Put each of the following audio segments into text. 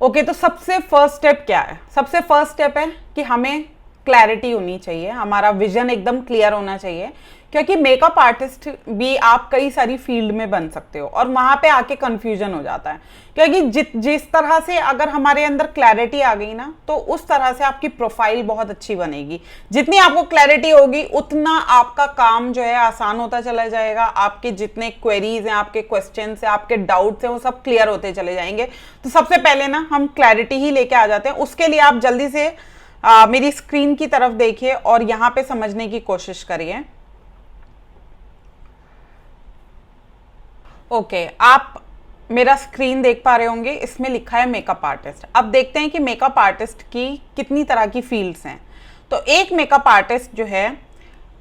Okay, तो सबसे first step क्या है? सबसे फर्स्ट स्टेप है कि हमें क्लैरिटी होनी चाहिए, हमारा विजन एकदम क्लियर होना चाहिए, क्योंकि मेकअप आर्टिस्ट भी आप कई सारी फील्ड में बन सकते हो और वहां पे आके कंफ्यूजन हो जाता है। क्योंकि जिस तरह से अगर हमारे अंदर क्लैरिटी आ गई ना, तो उस तरह से आपकी प्रोफाइल बहुत अच्छी बनेगी। जितनी आपको क्लैरिटी होगी उतना आपका काम जो है आसान होता चला जाएगा। आपके जितने क्वेरीज हैं, आपके क्वेश्चंस हैं, आपके डाउट्स हैं, वो सब क्लियर होते चले जाएंगे। तो सबसे पहले ना हम क्लैरिटी ही लेके आ जाते हैं। उसके लिए आप जल्दी से मेरी स्क्रीन की तरफ देखिए और यहाँ पे समझने की कोशिश करिए। ओके, आप मेरा स्क्रीन देख पा रहे होंगे, इसमें लिखा है मेकअप आर्टिस्ट। अब देखते हैं कि मेकअप आर्टिस्ट की कितनी तरह की फील्ड्स हैं। तो एक मेकअप आर्टिस्ट जो है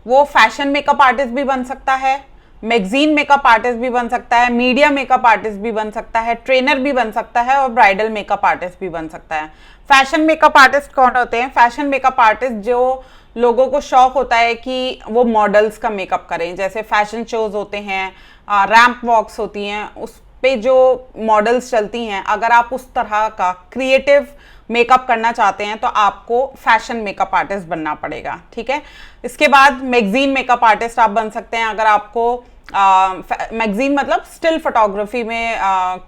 वो फैशन मेकअप आर्टिस्ट भी बन सकता है, मैगजीन मेकअप आर्टिस्ट भी बन सकता है, मीडिया मेकअप आर्टिस्ट भी बन सकता है, ट्रेनर भी बन सकता है और ब्राइडल मेकअप आर्टिस्ट भी बन सकता है। फैशन मेकअप आर्टिस्ट कौन होते हैं? फैशन मेकअप आर्टिस्ट जो लोगों को शौक होता है कि वो मॉडल्स का मेकअप करें, जैसे फैशन शोज होते हैं, रैंप वॉक्स होती हैं, उस पे जो मॉडल्स चलती हैं, अगर आप उस तरह का क्रिएटिव मेकअप करना चाहते हैं तो आपको फैशन मेकअप आर्टिस्ट बनना पड़ेगा। ठीक है, इसके बाद मैगजीन मेकअप आर्टिस्ट आप बन सकते हैं अगर आपको मैगजीन मतलब स्टिल फोटोग्राफी में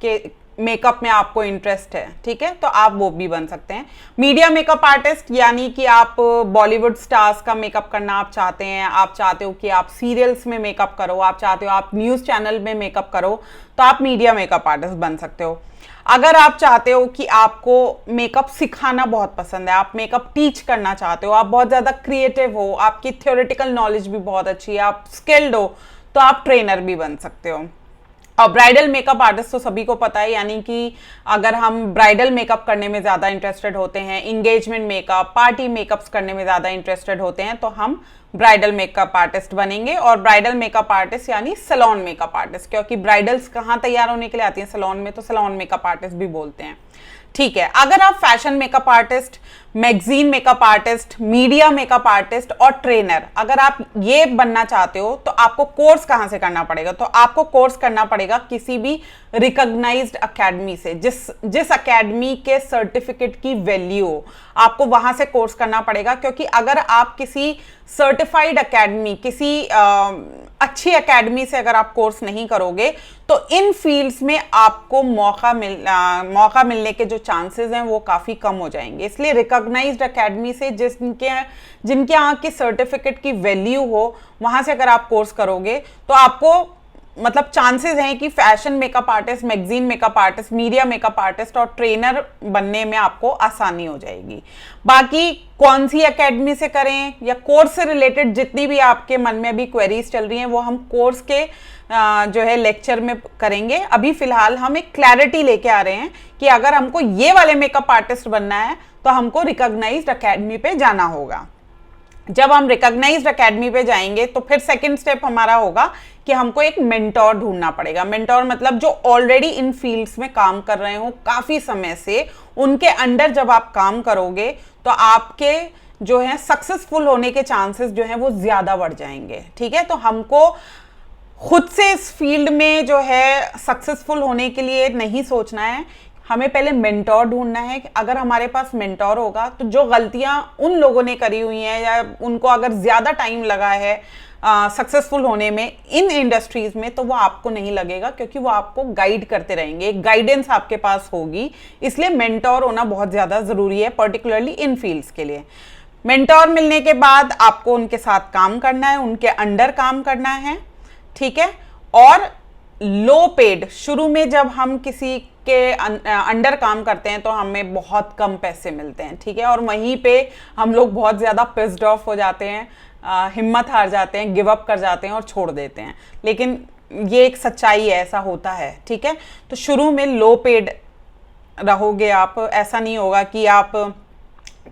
के मेकअप में आपको इंटरेस्ट है। ठीक है, तो आप वो भी बन सकते हैं। मीडिया मेकअप आर्टिस्ट यानी कि आप बॉलीवुड स्टार्स का मेकअप करना आप चाहते हैं, आप चाहते हो कि आप सीरियल्स में मेकअप करो, आप चाहते हो आप न्यूज़ चैनल में मेकअप करो, तो आप मीडिया मेकअप आर्टिस्ट बन सकते हो। अगर आप चाहते हो कि आपको मेकअप सिखाना बहुत पसंद है, आप मेकअप टीच करना चाहते हो, आप बहुत ज़्यादा क्रिएटिव हो, आपकी थ्योरेटिकल नॉलेज भी बहुत अच्छी है, आप स्किल्ड हो, तो आप ट्रेनर भी बन सकते हो। और ब्राइडल मेकअप आर्टिस्ट तो सभी को पता है, यानी कि अगर हम ब्राइडल मेकअप करने में ज़्यादा इंटरेस्टेड होते हैं, इंगेजमेंट मेकअप, पार्टी मेकअप्स करने में ज़्यादा इंटरेस्टेड होते हैं, तो हम ब्राइडल मेकअप आर्टिस्ट बनेंगे। और ब्राइडल मेकअप आर्टिस्ट यानी सैलून मेकअप आर्टिस्ट, क्योंकि ब्राइडल्स कहाँ तैयार होने के लिए आती हैं? सैलून में, तो सैलून मेकअप आर्टिस्ट भी बोलते हैं। ठीक है, अगर आप fashion makeup artist, magazine makeup artist, media makeup artist और ट्रेनर अगर आप ये बनना चाहते हो, तो आपको कोर्स कहाँ से करना पड़ेगा? तो आपको कोर्स करना पड़ेगा किसी भी रिकॉग्नाइज्ड एकेडमी से, जिस एकेडमी के सर्टिफिकेट की वैल्यू हो, आपको वहां से कोर्स करना पड़ेगा। क्योंकि अगर आप किसी सर्टिफाइड एकेडमी, किसी अच्छी एकेडमी से अगर आप कोर्स नहीं करोगे, तो इन फील्ड्स में आपको मौका मिलने के जो चांसेस हैं वो काफ़ी कम हो जाएंगे। इसलिए रिकॉग्नाइज्ड एकेडमी से, जिनके यहाँ की सर्टिफिकेट की वैल्यू हो, वहाँ से अगर आप कोर्स करोगे तो आपको मतलब चांसेस हैं कि fashion makeup artist, magazine makeup artist, media makeup artist और ट्रेनर बनने में आपको आसानी हो जाएगी। बाकी कौन सी एकेडमी से करें या कोर्स से रिलेटेड जितनी भी आपके मन में अभी क्वेरीज चल रही हैं, वो हम कोर्स के जो है लेक्चर में करेंगे। अभी फिलहाल हम एक क्लैरिटी लेके आ रहे हैं कि अगर हमको ये वाले मेकअप आर्टिस्ट बनना है तो हमको रिकॉग्नाइज्ड एकेडमी पे जाना होगा। जब हम रिकॉग्नाइज्ड एकेडमी पे जाएंगे तो फिर सेकंड स्टेप हमारा होगा कि हमको एक मेंटोर ढूंढना पड़ेगा। मेंटोर मतलब जो ऑलरेडी इन फील्ड्स में काम कर रहे हो काफी समय से, उनके अंडर जब आप काम करोगे तो आपके जो है सक्सेसफुल होने के चांसेस जो है वो ज्यादा बढ़ जाएंगे। ठीक है, तो हमको खुद से इस फील्ड में जो है सक्सेसफुल होने के लिए नहीं सोचना है, हमें पहले मेंटोर ढूंढना है। अगर हमारे पास मेंटोर होगा तो जो गलतियां उन लोगों ने करी हुई हैं या उनको अगर ज़्यादा टाइम लगा है सक्सेसफुल होने में इन इंडस्ट्रीज में, तो वो आपको नहीं लगेगा, क्योंकि वो आपको गाइड करते रहेंगे, एक गाइडेंस आपके पास होगी। इसलिए मेंटोर होना बहुत ज़्यादा ज़रूरी है, पर्टिकुलरली इन फील्ड्स के लिए। मेंटोर मिलने के बाद आपको उनके साथ काम करना है, उनके अंडर काम करना है। ठीक है, और लो पेड, शुरू में जब हम किसी के अंडर काम करते हैं तो हमें बहुत कम पैसे मिलते हैं। ठीक है, और वहीं पे हम लोग बहुत ज़्यादा पिस्ड ऑफ हो जाते हैं, हिम्मत हार जाते हैं, गिव अप कर जाते हैं और छोड़ देते हैं। लेकिन ये एक सच्चाई है, ऐसा होता है। ठीक है, तो शुरू में लो पेड रहोगे आप, ऐसा नहीं होगा कि आप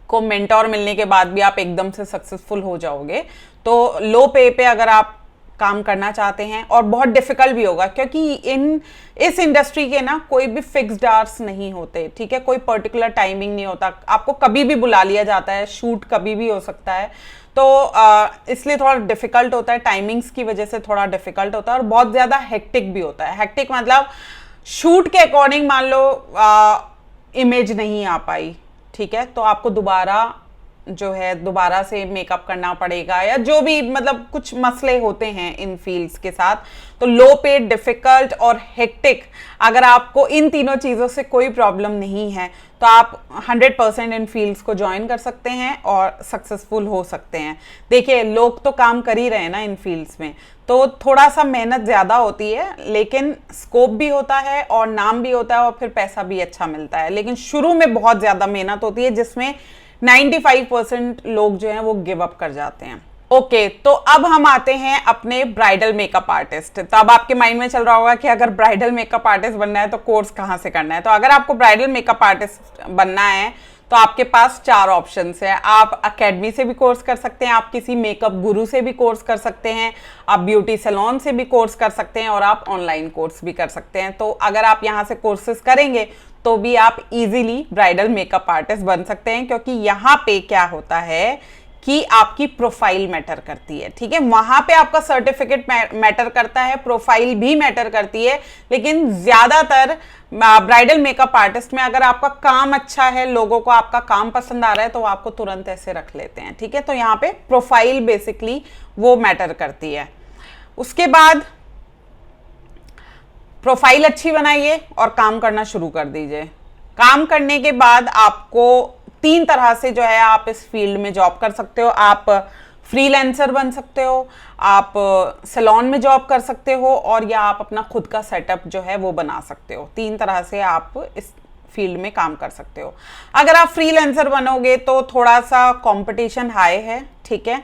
को मेंटोर मिलने के बाद भी आप एकदम से सक्सेसफुल हो जाओगे। तो लो पे पे अगर आप काम करना चाहते हैं, और बहुत डिफिकल्ट भी होगा क्योंकि इस इंडस्ट्री के ना कोई भी फिक्स्ड आवर्स नहीं होते। ठीक है, कोई पर्टिकुलर टाइमिंग नहीं होता, आपको कभी भी बुला लिया जाता है, शूट कभी भी हो सकता है। तो इसलिए थोड़ा डिफिकल्ट होता है, टाइमिंग्स की वजह से थोड़ा डिफिकल्ट होता है और बहुत ज़्यादा हेक्टिक भी होता है। हेक्टिक मतलब शूट के अकॉर्डिंग मान लो इमेज नहीं आ पाई, ठीक है, तो आपको दोबारा से मेकअप करना पड़ेगा, या जो भी मतलब कुछ मसले होते हैं इन फील्ड्स के साथ। तो लो पेड, डिफिकल्ट और हेक्टिक, अगर आपको इन तीनों चीज़ों से कोई प्रॉब्लम नहीं है तो आप 100% इन फील्ड्स को ज्वाइन कर सकते हैं और सक्सेसफुल हो सकते हैं। देखिए, लोग तो काम कर ही रहे हैं ना इन फील्ड्स में, तो थोड़ा सा मेहनत ज़्यादा होती है, लेकिन स्कोप भी होता है और नाम भी होता है और फिर पैसा भी अच्छा मिलता है। लेकिन शुरू में बहुत ज़्यादा मेहनत होती है, जिसमें 95% लोग जो हैं वो गिव अप कर जाते हैं। ओके, तो अब हम आते हैं अपने ब्राइडल मेकअप आर्टिस्ट। तो अब आपके माइंड में चल रहा होगा कि अगर ब्राइडल मेकअप आर्टिस्ट बनना है तो कोर्स कहाँ से करना है। तो अगर आपको ब्राइडल मेकअप आर्टिस्ट बनना है तो आपके पास 4 ऑप्शंस हैं। आप अकेडमी से भी कोर्स कर सकते हैं, आप किसी मेकअप गुरु से भी कोर्स कर सकते हैं, आप ब्यूटी सैलून से भी कोर्स कर सकते हैं और आप ऑनलाइन कोर्स भी कर सकते हैं। तो अगर आप यहाँ से कोर्सेज करेंगे तो भी आप इजीली ब्राइडल मेकअप आर्टिस्ट बन सकते हैं, क्योंकि यहाँ पे क्या होता है कि आपकी प्रोफाइल मैटर करती है, ठीक है। वहां पे आपका सर्टिफिकेट मैटर करता है, प्रोफाइल भी मैटर करती है, लेकिन ज्यादातर ब्राइडल मेकअप आर्टिस्ट में अगर आपका काम अच्छा है, लोगों को आपका काम पसंद आ रहा है, तो वो आपको तुरंत ऐसे रख लेते हैं, ठीक है। तो यहाँ पे प्रोफाइल बेसिकली वो मैटर करती है। उसके बाद प्रोफाइल अच्छी बनाइए और काम करना शुरू कर दीजिए। काम करने के बाद आपको 3 तरह से जो है आप इस फील्ड में जॉब कर सकते हो। आप फ्रीलांसर बन सकते हो, आप सैलून में जॉब कर सकते हो, और या आप अपना खुद का सेटअप जो है वो बना सकते हो। 3 तरह से आप इस फील्ड में काम कर सकते हो। अगर आप फ्रीलांसर बनोगे तो थोड़ा सा कंपटीशन हाई है, ठीक है,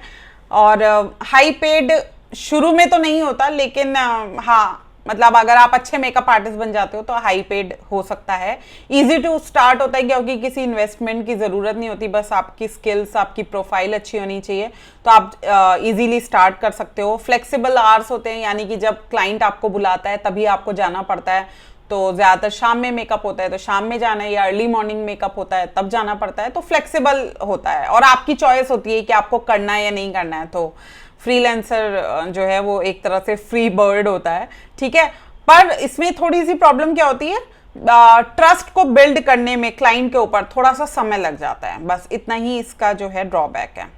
और हाई पेड शुरू में तो नहीं होता, लेकिन हाँ, मतलब अगर आप अच्छे मेकअप आर्टिस्ट बन जाते हो तो हाई पेड हो सकता है। इजी टू स्टार्ट होता है, क्योंकि किसी इन्वेस्टमेंट की ज़रूरत नहीं होती, बस आपकी स्किल्स, आपकी प्रोफाइल अच्छी होनी चाहिए, तो आप इजीली स्टार्ट कर सकते हो। फ्लेक्सिबल आवर्स होते हैं, यानी कि जब क्लाइंट आपको बुलाता है तभी आपको जाना पड़ता है। तो ज़्यादातर शाम में मेकअप होता है तो शाम में जाना है, या अर्ली मॉर्निंग मेकअप होता है तब जाना पड़ता है। तो फ्लेक्सिबल होता है और आपकी चॉइस होती है कि आपको करना है या नहीं करना है। तो फ्रीलांसर जो है वो एक तरह से फ्री बर्ड होता है, ठीक है। पर इसमें थोड़ी सी प्रॉब्लम क्या होती है, ट्रस्ट को बिल्ड करने में क्लाइंट के ऊपर थोड़ा सा समय लग जाता है, बस इतना ही इसका जो है ड्रॉबैक है।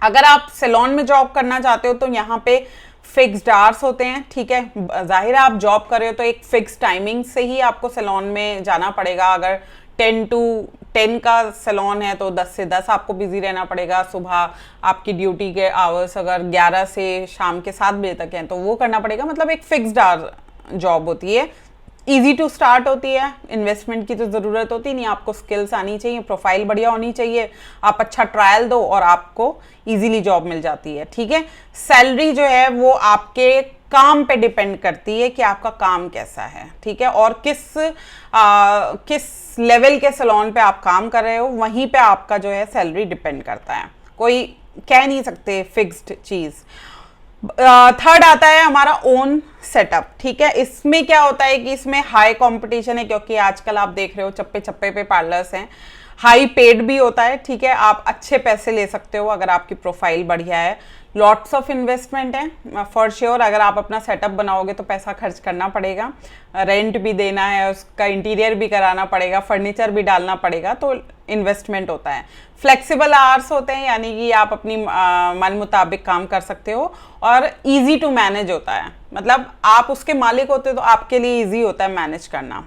अगर आप सैलून में जॉब करना चाहते हो तो यहाँ पे फिक्स्ड आवर्स होते हैं, ठीक है। जाहिर है आप जॉब कर रहे हो तो एक फिक्स टाइमिंग से ही आपको सैलून में जाना पड़ेगा। अगर 10 to 10 का सैलून है तो 10 से 10 आपको बिजी रहना पड़ेगा। सुबह आपकी ड्यूटी के आवर्स अगर 11 से शाम के 7 बजे तक हैं तो वो करना पड़ेगा। मतलब एक फिक्स्ड आवर जॉब होती है, इजी टू स्टार्ट होती है, इन्वेस्टमेंट की तो ज़रूरत होती नहीं, आपको स्किल्स आनी चाहिए, प्रोफाइल बढ़िया होनी चाहिए, आप अच्छा ट्रायल दो और आपको इजीली जॉब मिल जाती है, ठीक है। सैलरी जो है वो आपके काम पे डिपेंड करती है कि आपका काम कैसा है, ठीक है, और किस लेवल के सैलून पे आप काम कर रहे हो, वहीं पे आपका जो है सैलरी डिपेंड करता है। कोई कह नहीं सकते फिक्स्ड चीज़। थर्ड आता है हमारा ओन सेटअप, ठीक है। इसमें क्या होता है कि इसमें हाई कंपटीशन है, क्योंकि आजकल आप देख रहे हो चप्पे चप्पे पे पार्लर्स हैं। हाई पेड भी होता है, ठीक है, आप अच्छे पैसे ले सकते हो अगर आपकी प्रोफाइल बढ़िया है। लॉट्स ऑफ इन्वेस्टमेंट है फॉर श्योर। अगर आप अपना सेटअप बनाओगे तो पैसा खर्च करना पड़ेगा, रेंट भी देना है, उसका इंटीरियर भी कराना पड़ेगा, फर्नीचर भी डालना पड़ेगा, तो इन्वेस्टमेंट होता है। फ्लेक्सिबल आवर्स होते हैं, यानी कि आप अपनी मन मुताबिक काम कर सकते हो, और इजी टू मैनेज होता है, मतलब आप उसके मालिक होते हो तो आपके लिए इजी होता है मैनेज करना।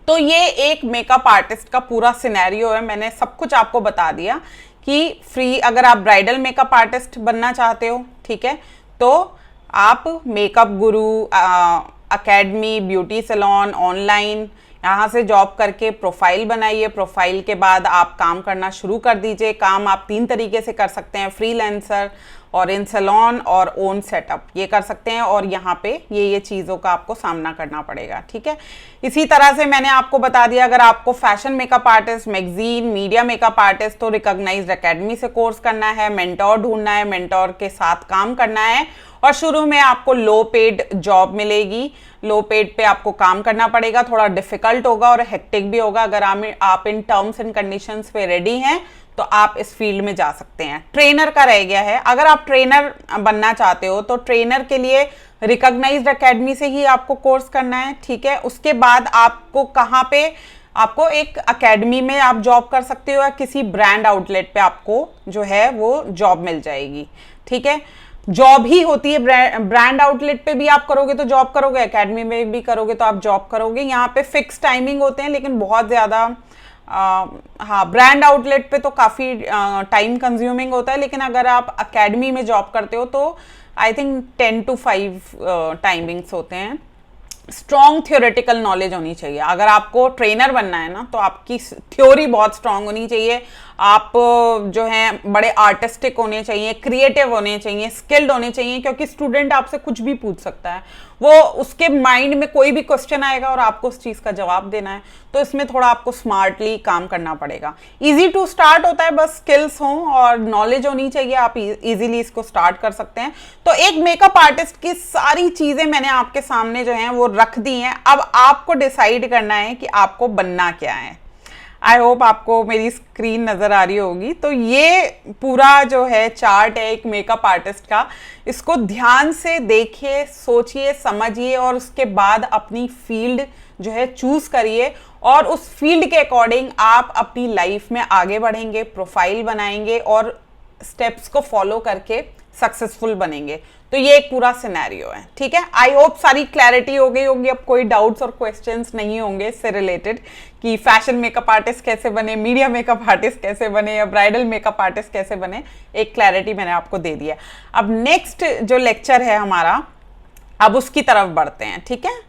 तो ये एक मेकअप आर्टिस्ट का पूरा सिनेरियो है, मैंने सब कुछ आपको बता दिया कि फ्री अगर आप ब्राइडल मेकअप आर्टिस्ट बनना चाहते हो, ठीक है, तो आप मेकअप गुरु, अकेडमी, ब्यूटी सैलून, ऑनलाइन यहाँ से जॉब करके प्रोफाइल बनाइए। प्रोफाइल के बाद आप काम करना शुरू कर दीजिए। काम आप 3 तरीके से कर सकते हैं, फ्रीलांसर और इन सैलून और ओन सेटअप, ये कर सकते हैं, और यहाँ पे ये चीज़ों का आपको सामना करना पड़ेगा, ठीक है। इसी तरह से मैंने आपको बता दिया, अगर आपको fashion makeup artist, magazine, media makeup artist, तो रिकॉग्नाइज्ड एकेडमी से कोर्स करना है, मेंटोर ढूंढना है, मेंटोर के साथ काम करना है, और शुरू में आपको लो पेड जॉब मिलेगी। लो पेड पे आपको काम करना पड़ेगा, थोड़ा डिफिकल्ट होगा और हेक्टिक भी होगा। अगर आप इन टर्म्स एंड कंडीशंस पे रेडी हैं तो आप इस फील्ड में जा सकते हैं। ट्रेनर का रह गया है, अगर आप ट्रेनर बनना चाहते हो तो ट्रेनर के लिए रिकॉग्नाइज्ड एकेडमी से ही आपको कोर्स करना है, ठीक है। उसके बाद आपको कहाँ पे आपको एक एकेडमी में आप जॉब कर सकते हो या किसी ब्रांड आउटलेट पे आपको जो है वो जॉब मिल जाएगी, ठीक है। जॉब ही होती है, ब्रांड आउटलेट पे भी आप करोगे तो जॉब करोगे, एकेडमी में भी करोगे तो आप जॉब करोगे। यहाँ पे फिक्स टाइमिंग होते हैं लेकिन बहुत ज़्यादा हाँ, ब्रांड आउटलेट पे तो काफ़ी टाइम कंज्यूमिंग होता है, लेकिन अगर आप एकेडमी में जॉब करते हो तो आई थिंक 10 to 5 टाइमिंग्स होते हैं। स्ट्रॉन्ग थियोरेटिकल नॉलेज होनी चाहिए। अगर आपको ट्रेनर बनना है ना तो आपकी थ्योरी बहुत स्ट्रॉन्ग होनी चाहिए। आप जो हैं बड़े आर्टिस्टिक होने चाहिए, क्रिएटिव होने चाहिए, स्किल्ड होने चाहिए, क्योंकि स्टूडेंट आपसे कुछ भी पूछ सकता है। वो उसके माइंड में कोई भी क्वेश्चन आएगा और आपको उस चीज़ का जवाब देना है, तो इसमें थोड़ा आपको स्मार्टली काम करना पड़ेगा। इजी टू स्टार्ट होता है, बस स्किल्स हों और नॉलेज होनी चाहिए, आप इजीली इसको स्टार्ट कर सकते हैं। तो एक मेकअप आर्टिस्ट की सारी चीज़ें मैंने आपके सामने जो हैं वो रख दी हैं। अब आपको डिसाइड करना है कि आपको बनना क्या है। आई होप आपको मेरी स्क्रीन नज़र आ रही होगी। तो ये पूरा जो है चार्ट है एक मेकअप आर्टिस्ट का, इसको ध्यान से देखिए, सोचिए, समझिए और उसके बाद अपनी फील्ड जो है चूज करिए और उस फील्ड के अकॉर्डिंग आप अपनी लाइफ में आगे बढ़ेंगे, प्रोफाइल बनाएंगे और स्टेप्स को फॉलो करके सक्सेसफुल बनेंगे। तो ये एक पूरा सिनेरियो है, ठीक है। आई होप सारी क्लैरिटी हो गई होगी, अब कोई डाउट्स और क्वेश्चंस नहीं होंगे इससे रिलेटेड कि फैशन मेकअप आर्टिस्ट कैसे बने, मीडिया मेकअप आर्टिस्ट कैसे बने या ब्राइडल मेकअप आर्टिस्ट कैसे बने। एक क्लैरिटी मैंने आपको दे दिया। अब नेक्स्ट जो लेक्चर है हमारा, अब उसकी तरफ बढ़ते हैं, ठीक है।